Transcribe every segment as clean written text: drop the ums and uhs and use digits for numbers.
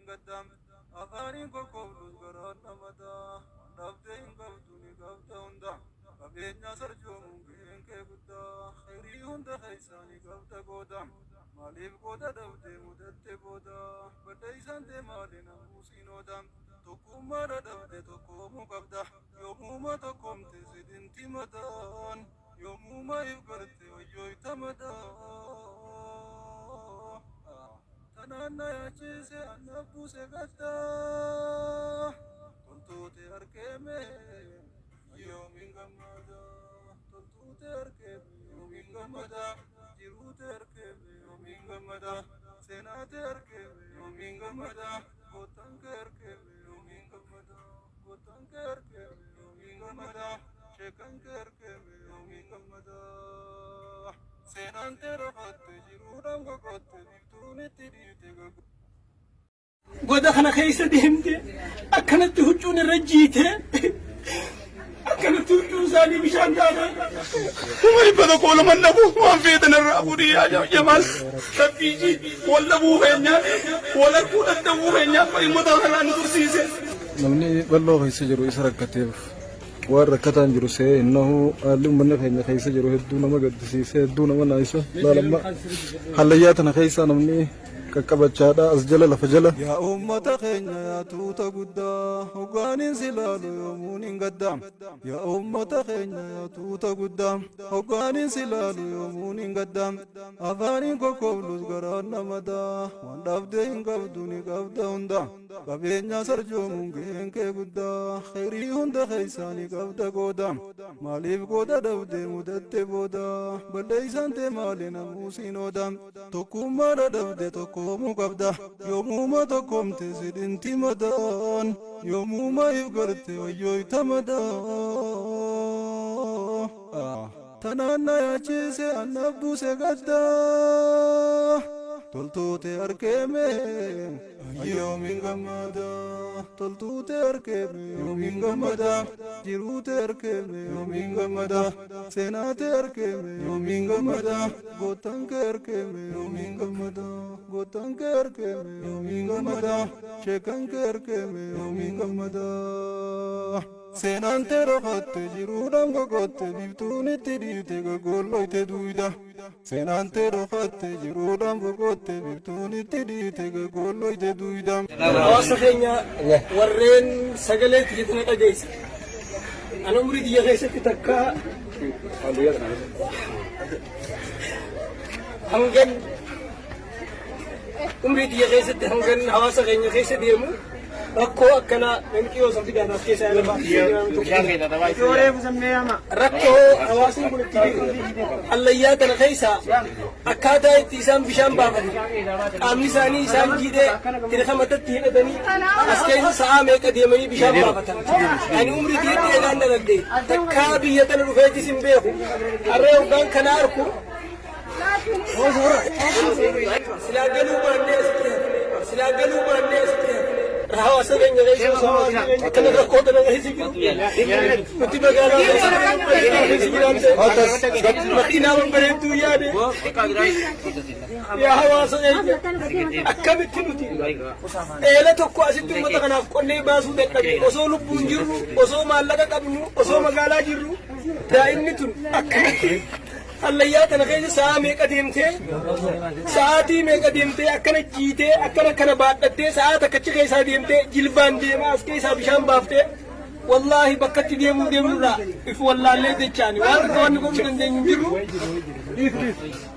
قدام أفاني كوكولوس قرانا مدى دفتين قبضوني قبضا هندا قبينا سرجوم بين كبدا خيري هندا خيساني قبضا قودا ماليف قودا دفتي مدت بودا بدايسان دي مالنا موسينو دام تقوم مادا دفتي تقوم قبدا يوموما تقوم تزيدين تمدان يوموما يفقرتي ويوي تمدان تنانا ياچيسي أنبوسي قدا تلتوتي أركيمي يومين قمدا تلتوتي أركيمي يومين قمدا جيروتي أركيمي يومين قمدا سيناتي أركيمي يومين قمدا قوتنك أركيمي يومين قمدا قوتنك أركيمي يومين قمدا شيكنك أركيمي يومين قمدا سينانتي رفضت جيرودان قوتي بيبتوني تديتي قد خيسة دهمتي أكنت هجون الرجيتي أكنت هجون زاني بشان دانا وما يبدأ قول من نبو ما فيدنا الرابوري يا جمال تبيجي ولا بو هنيا ولا كود الدبو هنيا فإما دخلنا نترسيسه نمني والله خيسة جرو إسرق كتير وركتان جرو سه إنه اللي من فينا خيسة جرو هدونا ما قد سيسه هدونا ما نايسه لا لما حلياتنا خيسة نمني ككبتشادا أسجل لفجلة يا أمة خينا يا توتا قدا هقاني سلالو يومون قدام يا أمة خينا يا توتا قدام هقاني سلالو يومون قدام أفاني كوكولوس قرانا مدى واندابدين قبدوني قبدا هندا قبينا سرجومون كينكي قدا خيري هندا خيساني قبدا قودا ماليف قودا دبدي مدت بودا بليسان تي مالنا موسينو دام تقوم مادا دبدي تقوم قبدا يوموما تقوم تزيدين تمدان يوموما يفقرتي ويوي تمدان تنانا ياچيسي أنبوسي قدا تلتوتي أركيمي يومين قمدا تلتوتي أركيمي يومين قمدا جيروتي أركيمي يومين قمدا سيناتي أركيمي يومين قمدا قوتنك أركيمي يومين قمدا قوتنك أركيمي يومين قمدا شيكنك أركيمي يومين قمدا سينانتي رخت جيرودان قوت بيبتوني تديتي قولوي تدويدا سينانتي رخت جيرودان قوت بيبتوني تديتي قولوي تدويدا أواسخينيا ورين سجلت جتنا قديس أنا مريد يغيسة تكا هنجن مريد يغيسة هنجن أواسخينيا غيسة ديمو ركو أكنا من كيو سمتي كنا كيس على ما ركو حواسي كنتي الله ياتنا خيسا أكادا تيسام بشام بابا أميساني سام جيدة ترخم تتهين دني أسكين سامي كديمني بشام بابا أنا عمري ديت إعلان نردي تكابي يتنا رفيتي سمبيه أريو كان كناركو سلاجلو بانيس رهوا سبعين جاي كنا ركوت أنا جاي سكين متى بقى مكينا من بريتو يا ده يا هوا سبعين أكمل تنوتي إلا تقوى أسيتو متى كنا كوني باسو دكتي أسولو بونجرو أسو مالك كابنو أسو مقالا جرو دايني تون أكمل الله ياتنا خير سامي قديمتي ساعتي مي قديمتي أكنا جيتي أكنا كنا بادتي ساعتك كتشي ساديمتي جلبان ديما أسكي سابشان بافتي والله بكتي ديمو لا إف والله اللي ديشاني واركوان نقوم تندينجرو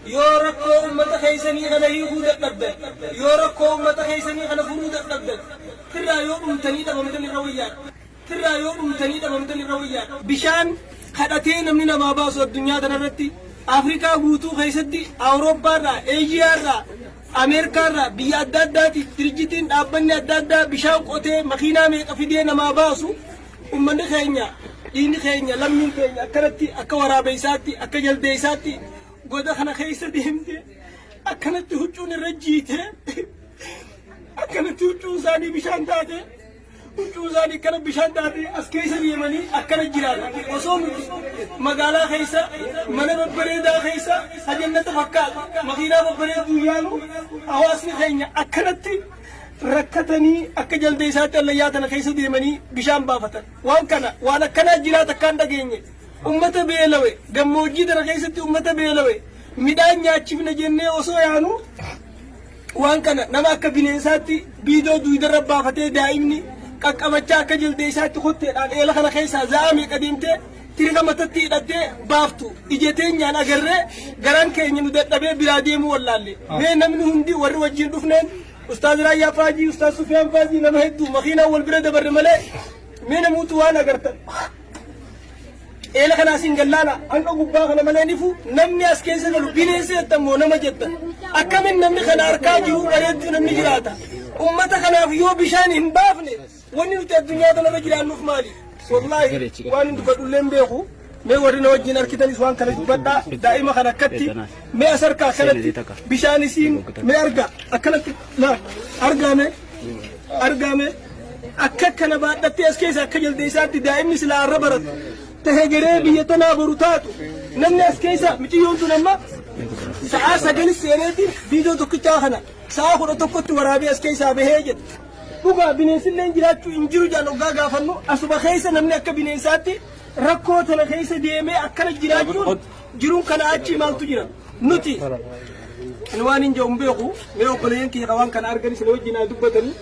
يوركو أمتا خيساني خنا يهود النبدا يوركو أمتا خيساني خنا فرود النبدا ترى يوم تنيدا بمدن الرويات ترى يوم تنيدا بمدن الرويات بشان خدتين مننا ما باسو الدنيا تنرتي أفريقيا بوتو خيستي أوروبا را إيجيا را أمريكا را بيادات ترجتين أبني أدادا بشان قوتي مخينا ميك أفيدينا ما باسو أمنا خينيا إني خينيا لمن خينيا أكرتي أكورا بيساتي أكجل بيساتي قودا خنا خيستي همتي أكنت هجون الرجيتي أكنت هجون زاني بشان داتي وجوزاني كان بشان داتي أسكيس اليمني أكنا جيران وصوم مقالا خيسا من ببريدا خيسا هجنة فكال مغينا ببريد ويانو أواسني خينيا أكنتي rakkatanii akka jaldeessaatti allayyaa tana keessa deemanii bishaan baafatan waan akkanaa jiraata akkaan dhageenye ummata beelawe gammoojjii tana keessatti ummata beelawe midhaan nyaachifna jennee osoo yaanu waan kana nama akka bineensaatti biidoo duudarra baafatee daa'imni qaqqabachaa akka jaldeessaatti kotteedhaan eela kana keessaa za'a meeqa deemtee tiriga matatti hidhattee baaftu ijateenyaan agarree garaan keenya nu dadhabee biraa deemuu wallaalle mee namni hundi warri wajjin dhufneen ustaaz Raayyaa Faajii ustaaz Sufyaan Faajii nama hedduu makiinaa wal bira dabarre malee mee namuutu waan agartan eela kana asin gallaala hanga gubbaa kana malee nifu namni as keessa galu bineensa jettammoo nama jettan akkamin namni kana harkaa jiru bareedduu namni jiraata ummata kanaaf yoo bishaan hin baafne wanni nuti addunyaa kanarra jiraannuuf maali wallahi waan hin dubbadhullee beeku mee warri na wajjin harkitanis waan kana dubbadhaa daa'ima kana akkatti mee as harkaa akkanatti bishaan isiin mee argaa akkanatti argaame akka kana baadhattee as keessa akka jaldeessaatti daa'imni silaa arra baratu tahee garee biyya tanaa boru taatu namni as keessa miciyyoon tun amma sa'aa 9 seeneetiin biidoo tokkichaa kana sa'aa 11tti waraabee as keessaa bahee jedha dhugaa bineensilleen jiraachuu hin jiru jaan oggaa gaafannu asuma keessa namni akka bineensaatti rakkoo tana keessa deemee akkana jiraachuun jiruun kana achi maaltu jira nuti waan hin jedhu beeku mee obboleeyyan kiyya waan kana argan isin wajjin haa dubbatanii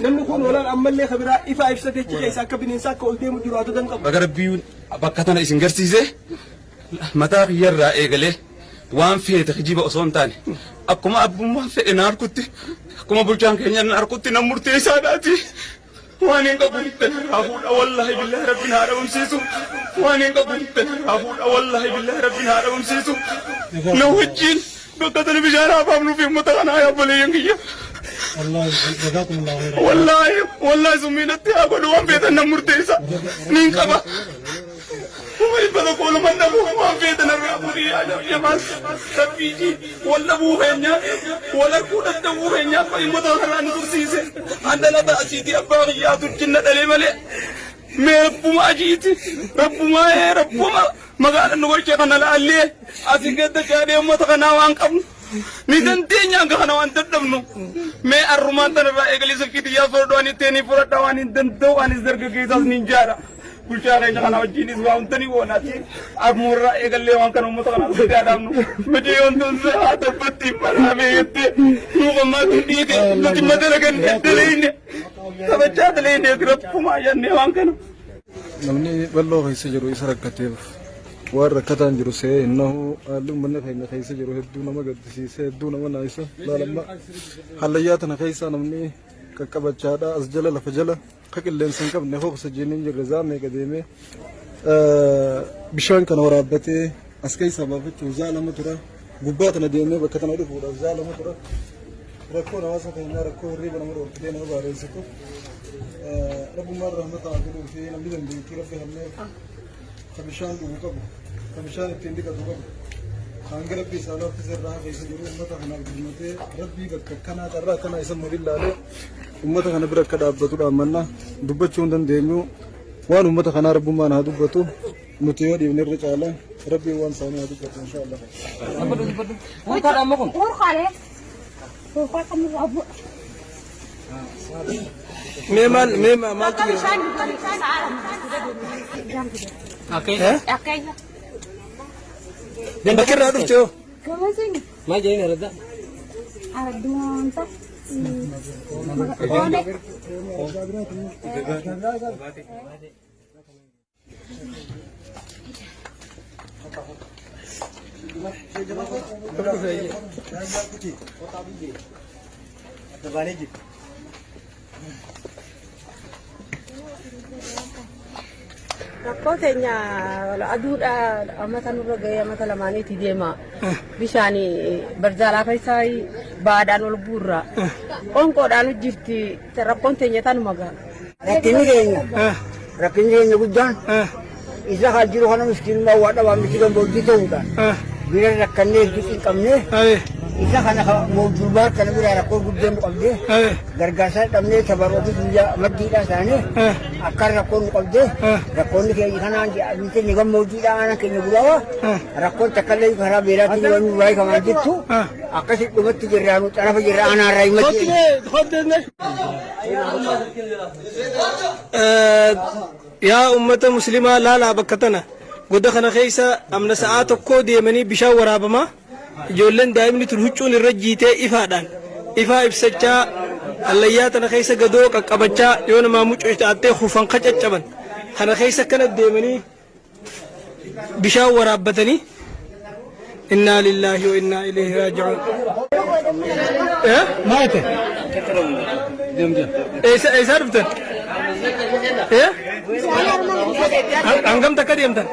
namni kun walaan ammallee kabiraa ifa ibsatee keessa akka bineensaa akka ol deemu jiru haa danqabu. Agar biyyuun bakka tana isin garsiise mataa kiyyarraa eegalee waan feete kijiba osoo hin taane akkuma abbummaan fedhe na harkutti akkuma bulchaan keenya na harkutti na murteessaadhaati. waan hin qabu hafuudha wallahi billahi rabbiin haa dhabamsiisu waan hin qabu hafuudha wallahi billahi rabbiin haa dhabamsiisu na wajjin bakka tana bishaan haafaafnuuf uummata kanaa yaabboleeyyan kiyya wallahi summiinatti haa godhu waan feetan na murteessa niin qaba umari bada koolu mannabu waan feetan irraa fuudhii jamaas sabbiiji walla buufeenya wala kuudhatta buufeenya akka uummata kanaa nu tursiise andalata asiiti abbaa kiyyaatu jinna dhalee malee mee rabbuma ajiiti rabbuma magaalaan nu golchee kana laallee asii gadda caadee uummata kanaa waan qabnu ni dandeenya hanga kana waan dadhabnu mee arrumaan tanarraa eegalee silkiitiyyaa soodoo ani teenii fudhadhaa waan hin danda'u anis dargaggeessaas niin jaadha bulchaa keenya kana wajjinis waa huntanii woonaati armuurraa eegallee waan kana uummata kanaa sodaadhaafnu midiyoon tunse haa tabbatti maraamee jettee nuuqammaa tun dhiite nuti madala gannee daleeyne kabachaa daleeyne rabbumaa jennee waan kana. namni bal'oo keessa jiru isa rakkateef waan rakkataan jiru see innahu haalli uummanni keenya keessa jiru hedduu nama gaddisiise hedduu nama naayisa laalamma hallayyaa tana keessa namni qaqqabachaadha as jala lafa jala ka qilleensa hin qabne hoobsa jenniin jirre zaa meeqa deemee bishaan kana waraabbatee as keessaa baafachuuf zaa lama tura gubbaa tana deemee bakka tana dhufuudhaaf zaa lama tura rakkoo hawaasa keenyaa rakkoo hirriiba nama dhoorkitee nama baareessitu rabbummaan rahmata haa godhuu fi namni dandeettii rabbi hannee ka bishaan dhuguu qabu ka bishaan ittiin dhiqatu qabu hanga rabbi isaa lafti sirraa keessa jiru uummata kanaaf gurmatee rabbii bakka kanaa carraa kana isa murii ilaalee uummata kana bira akka dhaabbatu dhaammanna dubbachuu hin dandeenyu waan uummata kanaa rabbummaan haa dubbatu nuti yoo dhiibne irra caala rabbiin waan isaanii haa dubbatu inshaallah. Memang tu. Okay. Dan bakir ada tu. Kamu sini. Mana jadi ada? Ada dua tak. Rakkoo keenya aduudha ammata nurra gahee ammata lamaaniiti deema bishaan barzaalaa keessaa baadhaan ol buurra onqoodhaan hojjirti rakkoon teenya tanuma gaha. Rakkinni keenya guddaan isa haa jiru kana miskiinummaa waa dhabaa miti gammoojjii ta'uudhaan bira rakkannee hir'isuu hin qabne إذا كان موجود كان بيرا ركور قدام قلبي غرغاسا تمني تبرو بيجا مدي لا ثاني أكار ركور قلبي ركور كي كان عندي أنت نيجا موجود أنا كي نقوله ركور تكلم خراب بيرا تيجي نقوله كمان جتو أكاسي كوبت تجرانو أنا بجرا أنا راي مدي يا أمة مسلمة لا بكتنا قد خنا خيسا أمن ساعات كودي مني بشاورا بما جولن دائما تلهجون الرجيته إفادان إفا إفسجا الليات أنا خيسا قدوك أكبتشا يوم ما مجوش تأتي خوفان قجت جبن خنا خيسا كانت دائما بشاورا بتني إنا لله وإنا إليه راجعون ما أنت إيه سارفتن إيه أنكم تكدي أمتن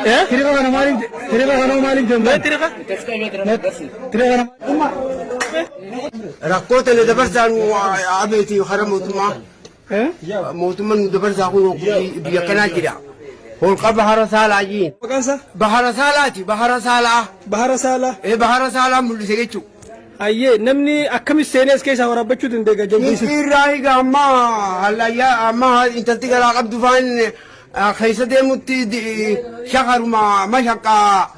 إيه تريبا أنا مالين جنب لا تريبا ركوت اللي دبرزان عبيتي وخرم موتما موتما دبرزان هو بيكنا جدا هو بحر سالة جين بحر سالة إيه بحر سالة ملسيجتو أيه نمني أكمل السنة كيسا وربطشوا تندقى جنبيس إيراي أما هلا يا أما أنت تقول عبد فان خيسة دمتي شهر ما شقة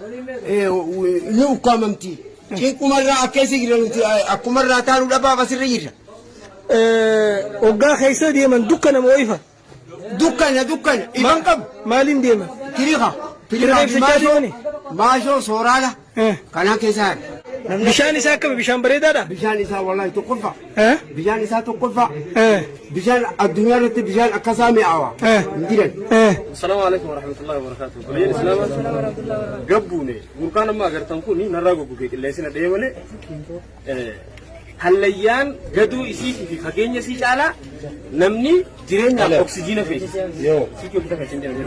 يوكاممتي كي كمرة أكيسي جرنتي أكمرة تانو لبا بسرير أوجا خيسة دي من دكان مويفة دكان إذا كم مالين دي من تريقة ماشو سورالا كنا كيسان بشان إسا كم بشان بريدة دا بشان إسا والله تقفى بشان إسا تقفى بشان الدنيا رت بشان أكسامي عوا مديرن السلام عليكم ورحمة الله وبركاته كلين السلام قبوني وكان ما قرتم كوني نراقو بوكي اللي سنة ديولي هالليان قدو إسيك في خجيني سيج على نمني جرين على أكسجين فيش سيكو بتاعك عشان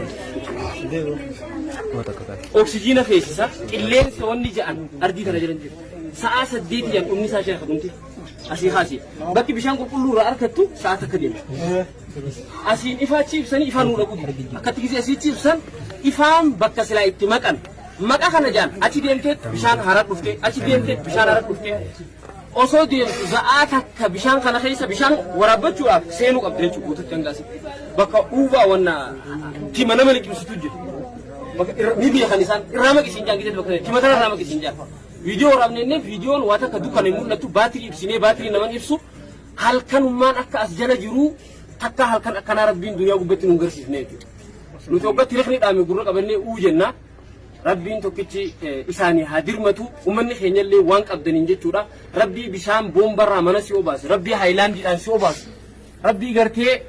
أكسجين فيش صح اللي سواني جان أردي ترى جرين ساعة سديت يان أمني ساعة خدمتي أسي خاسي بكي بيشان كل رأى أركتو ساعة كديم أسي إفا تشيب سني إفا نور أقول أكتيجي أسي تشيب سن إفام بكسلا إتماكن مكا خنا جان أتي ديمتت بيشان هارات بفتي أتي ديمتت بيشان هارات بفتي osoo deemtu za'aat akka bishaan kana keessa bishaan waraabbachuudhaaf seenuu qabdi jechuudha guututti hangaasi bakka uubaa wanna tima nama liqimsitu jiru bakka ni biyya kan isaan irraa maqisiin jaan gisee bakka tima tana irraa maqisiin jaan viidiyoo waraabnee viidiyoon waan akka dukkanee mul'atu baatirii ibsinee baatirii naman ibsu halkanummaan akka as jala jiru takka halkan akkanaa rabbiin duniyaa gubbaatti nu garsiifnee jechuudha nuti waggaatti rifni dhaame gurra qabannee uu jennaa ربين توكيتشي إساني هادرمتو ومن خيني اللي وانك أبدنين جتورا ربي بشام بومبرا منا سيوباس ربي هايلاندي أن سيوباس ربي قرتي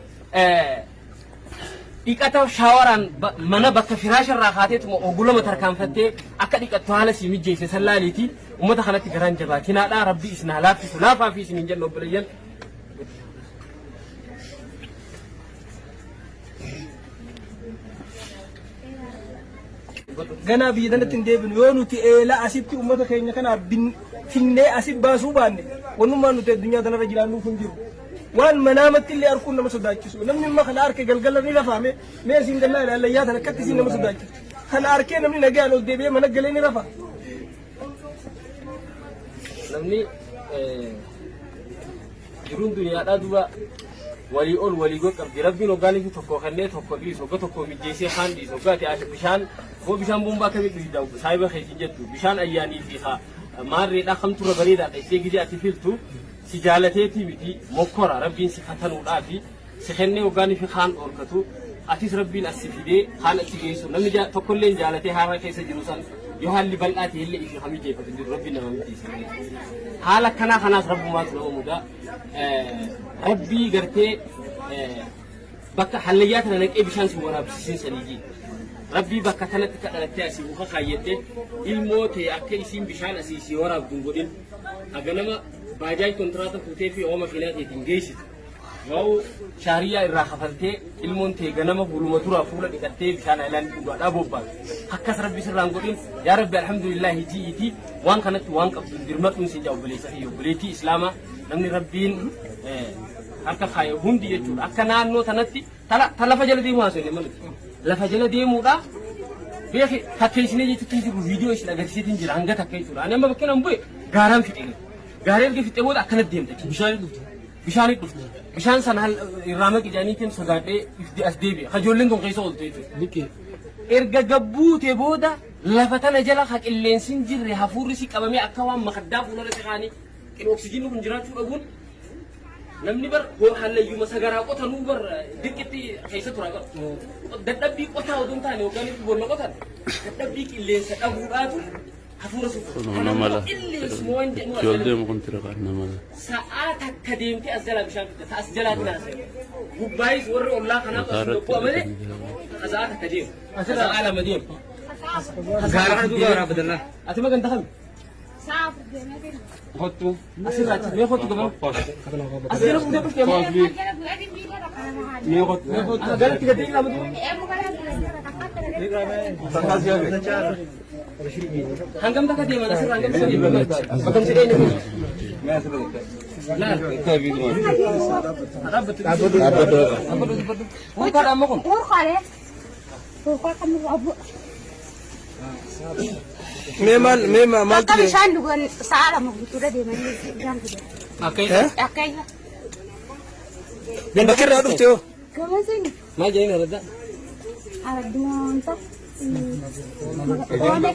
إكتاو شاوران منا بك فراش الراحاتي وقولا متركان فتي أكاد إكتاو على سيمي جيسي سلاليتي ومتخلتي قران جباتنا لا ربي إسنا لا في سلافا في سنين جنو بليان gana biidana tindeebin yoo nuti eelaa asitti ummata keenya kana finnee asit baasuu baanne wanummaan nuti addunyaa kanarra jiraannuuf hin jiru waan manaamatti illee arguun nama sodaachisu namni amma kana harke galgala ni rafaame mee asiin gannaa ilaallayyaa tan akkatti isiin nama sodaachisu kana harkee namni nagaan ol deebi'ee mana galee ni rafa namni jiruun duniyaadhaa duba walii ol walii gad qabdi rabbiin hoggaanii fi tokko kannee tokko dhiis hogga tokko mijjeesee haan dhiis hoggaati bishaan hoo bishaan bombaa kamii dhiisdha saayiba keetiin jettu bishaan ayyaanii fi maarreedhaa kamturra bareedaadha isee gidee ati filtu si jaalateetii miti mokkora rabbiin si fatanuudhaa fi si kennee hoggaanii fi haan dhorkatu atis rabbiin as si fidee haan achi geessu namni tokkollee jaalatee haala keessa jiru san yoo haalli bal'aate illee ifi hamii jeeffatu jiru rabbiin nama mitiisa haala kanaas rabbumaatu nama mudaa ربي قرتي بكا حليات أنا نك إبشان سوورا بسين سنيجي ربي بكا ثلاثة كأنتي أسيبوها خايته الموت يأكل يسين بشان أسيسي ورا بدون بدين أجنما باجاي كونتراتا كوتي في أوما فينات يتنجيسي واو شاريا الراحفلتي المون تي جنما بولوماتورا فولا دكتي بشان إعلان كوجا أبو بال حكاس ربي سرّان قولين يا ربي الحمد لله يجي وان كانت وان كابتن درمات من سجاو بليسه بليتي إسلاما نمني ربين harka kaya hundi jechuudha akka naannoo tanatti talafa jala deemuu haasofne malee lafa jala deemuudha beeki fakkeessinee jechuutti hin jiru viidiyoo isin agarsiisetti hin jira hanga takka jechuudha ani amma bakkeen an bu'e gaaraan fixe gaaree erga fixe booda akkanatti deemte bishaanitti dhufte bishaan sana irraa maqi jaaniitiin sodaadhee as deebi'e hajoolleen kun keessa ooltu jechuudha erga gabbuute booda lafa tana jala ha qilleensi hin jirre hafuurri si qabamee akka waan makaddaa fuuldura siqaanii qin oksijiinni kun jiraachuu dhabuun namni bar hallayyuma sagaraa qotanuu bar diqqitti keessa tura qabu dadhabbii qotaa odoo hin taane yookaan itti bonna qotan dadhabbii qilleensa dhabuudhaatu hafuura suufu qilleensi moo waan jedhu Ijoolleen kun tira kan nama. sa'aa takka deemtee as jalaa bishaan fidda as jalaatti naasee gubbaayis warri ollaa kanaa qabu tokko amale sa'aa takka deemu sa'aa lama deemu gaara kana duuba waraabba dallaa ati magan takami Saaf deemee kottu asirraatti mee kottu gaba as jala fuudhee dhuftee moo mee kottu galatti gadee lama duuba hangam takka deeman asirraa hangam takka deeman bakka jedhee ni laal murkaadha amma kun Urqaalee. Urqaa kan rabu. mee maal Akka bishaan dhugan sa'a lama guutuudha deemanii bishaan dhugan. Akkayya. bakka irraa dhufte yoo Gamaseen maal jedheen arradda ardumoonta. Oole.